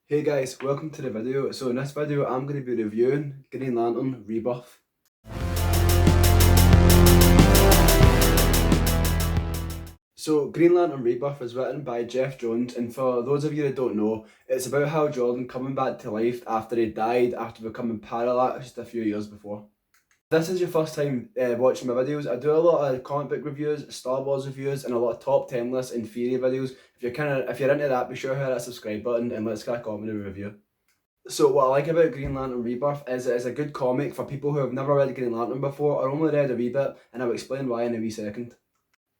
Hey guys, welcome to the video. So in this video I'm going to be reviewing Green Lantern Rebirth. So Green Lantern Rebirth is written by Jeff Jones, and for those of you that don't know, it's about Hal Jordan coming back to life after he died after becoming paralyzed a few years before. If this is your first time watching my videos, I do a lot of comic book reviews, Star Wars reviews, and a lot of top 10 lists and theory videos. If you're into that, be sure to hit that subscribe button and let's crack on with the review. So what I like about Green Lantern Rebirth is it's a good comic for people who have never read Green Lantern before or only read a wee bit, and I'll explain why in a wee second.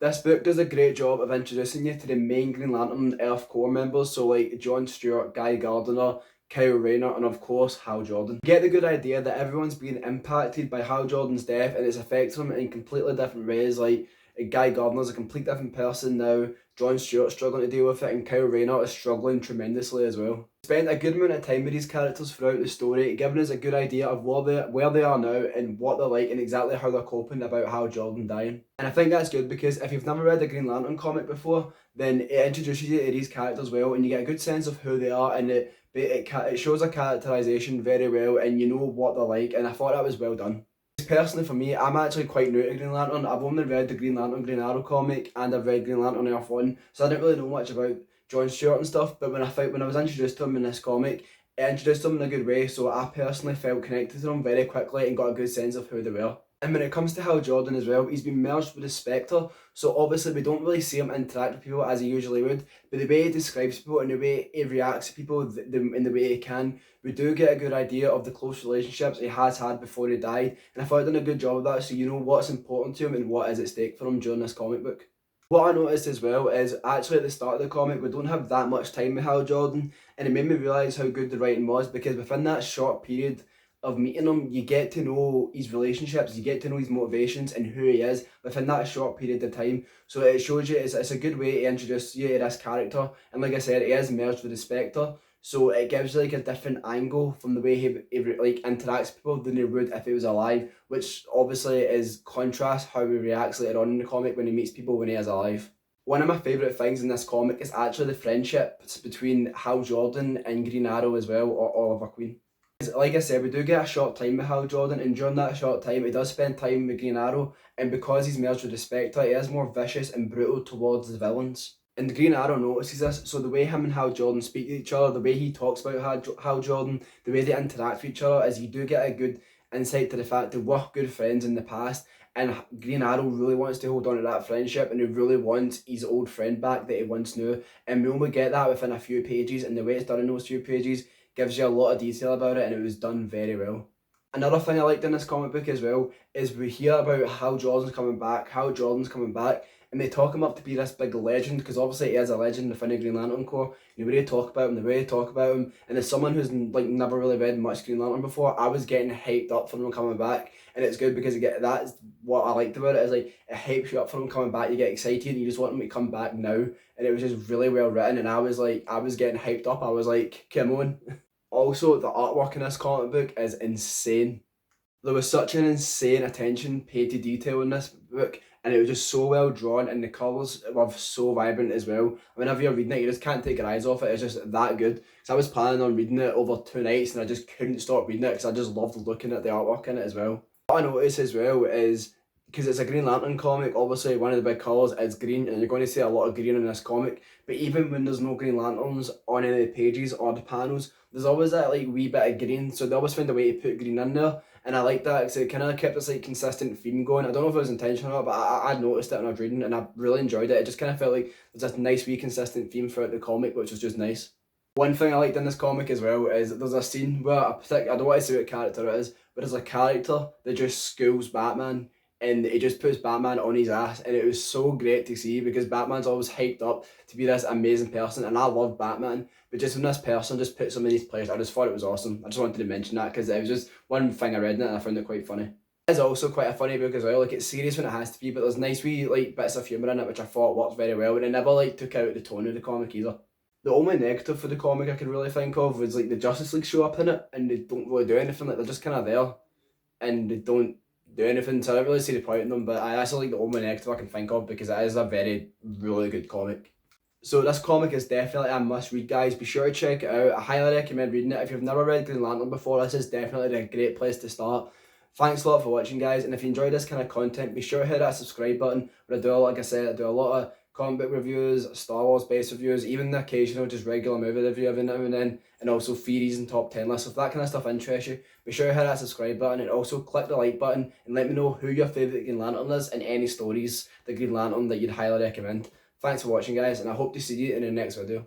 This book does a great job of introducing you to the main Green Lantern Earth Corps members, so like John Stewart, Guy Gardner, Kyle Rayner, and of course Hal Jordan. You get the good idea that everyone's being impacted by Hal Jordan's death and it's affecting them in completely different ways. Like Guy Gardner's a complete different person now, John Stewart's struggling to deal with it, and Kyle Rayner is struggling tremendously as well. Spent a good amount of time with these characters throughout the story, giving us a good idea of where they are now and what they're like and exactly how they're coping about Hal Jordan dying. And I think that's good because if you've never read a Green Lantern comic before, then it introduces you to these characters well and you get a good sense of who they are, and it shows a characterization very well and you know what they're like, and I thought that was well done. Personally for me, I'm actually quite new to Green Lantern. I've only read the Green Lantern Green Arrow comic and I've read Green Lantern Earth 1, so I didn't really know much about John Stewart and stuff, but when I was introduced to him in this comic, it introduced him in a good way, so I personally felt connected to them very quickly and got a good sense of who they were. And when it comes to Hal Jordan as well, he's been merged with the Spectre, so obviously we don't really see him interact with people as he usually would, but the way he describes people and the way he reacts to people in the way he can, we do get a good idea of the close relationships he has had before he died, and I thought I'd done a good job of that, so you know what's important to him and what is at stake for him during this comic book. What I noticed as well is actually at the start of the comic we don't have that much time with Hal Jordan, and it made me realise how good the writing was, because within that short period of meeting him you get to know his relationships, you get to know his motivations and who he is within that short period of time. So it shows you it's a good way to introduce you to this character, and like I said, he is merged with the Spectre, so it gives you like a different angle from the way he like interacts with people than he would if he was alive, which obviously is contrast how he reacts later on in the comic when he meets people when he is alive. One of my favourite things in this comic is actually the friendship between Hal Jordan and Green Arrow as well, or Oliver Queen. Like I said, we do get a short time with Hal Jordan, and during that short time he does spend time with Green Arrow, and because he's merged with the Spectre, he is more vicious and brutal towards the villains. And Green Arrow notices this, so the way him and Hal Jordan speak to each other, the way he talks about Hal Jordan, the way they interact with each other, is you do get a good insight to the fact that we're good friends in the past, and Green Arrow really wants to hold on to that friendship, and he really wants his old friend back that he once knew, and we only get that within a few pages, and the way it's done in those few pages gives you a lot of detail about it, and it was done very well. Another thing I liked in this comic book as well is we hear about Hal Jordan's coming back, and they talk him up to be this big legend, because obviously he is a legend within the Green Lantern Corps. The way they talk about him, and as someone who's like never really read much Green Lantern before, I was getting hyped up for him coming back, and it's good because that's what I liked about it, is like it hypes you up for him coming back, you get excited and you just want him to come back now, and it was just really well written, and I was getting hyped up, I was like, come on. Also, the artwork in this comic book is insane. There was such an insane attention paid to detail in this book, and it was just so well drawn, and the colours were so vibrant as well. Whenever you're reading it, you just can't take your eyes off it, it's just that good. So I was planning on reading it over 2 nights, and I just couldn't stop reading it because I just loved looking at the artwork in it as well. What I noticed as well is, because it's a Green Lantern comic, obviously one of the big colours is green, and you're going to see a lot of green in this comic, but even when there's no Green Lanterns on any of the pages or the panels, there's always that like wee bit of green, so they always find a way to put green in there, and I like that because it kind of kept this like consistent theme going. I don't know if it was intentional or not, but I noticed it when I was reading, and I really enjoyed it. It just kind of felt like there's this nice wee consistent theme throughout the comic, which was just nice. One thing I liked in this comic as well is there's a scene where I don't want to say what character it is, but there's a character that just schools Batman, and he just puts Batman on his ass, and it was so great to see because Batman's always hyped up to be this amazing person, and I love Batman, but just when this person just puts him in his place, I just thought it was awesome. I just wanted to mention that because it was just one thing I read in it and I found it quite funny. It's also quite a funny book as well, like it's serious when it has to be, but there's nice wee like bits of humour in it which I thought worked very well, and it never like took out the tone of the comic either. The only negative for the comic I can really think of was like the Justice League show up in it and they don't really do anything, like they're just kind of there and they don't do anything, so I don't really see the point in them, but that's like the only negative I can think of because it is a really good comic. So this comic is definitely a must read, guys. Be sure to check it out. I highly recommend reading it. If you've never read Green Lantern before, this is definitely a great place to start. Thanks a lot for watching, guys, and if you enjoy this kind of content, be sure to hit that subscribe button. Where I do, like I said, I do a lot of comic book reviews, Star Wars based reviews, even the occasional just regular movie review every now and then, and also theories and top 10 lists. So if that kind of stuff interests you, be sure to hit that subscribe button and also click the like button and let me know who your favourite Green Lantern is and any stories the Green Lantern that you'd highly recommend. Thanks for watching, guys, and I hope to see you in the next video.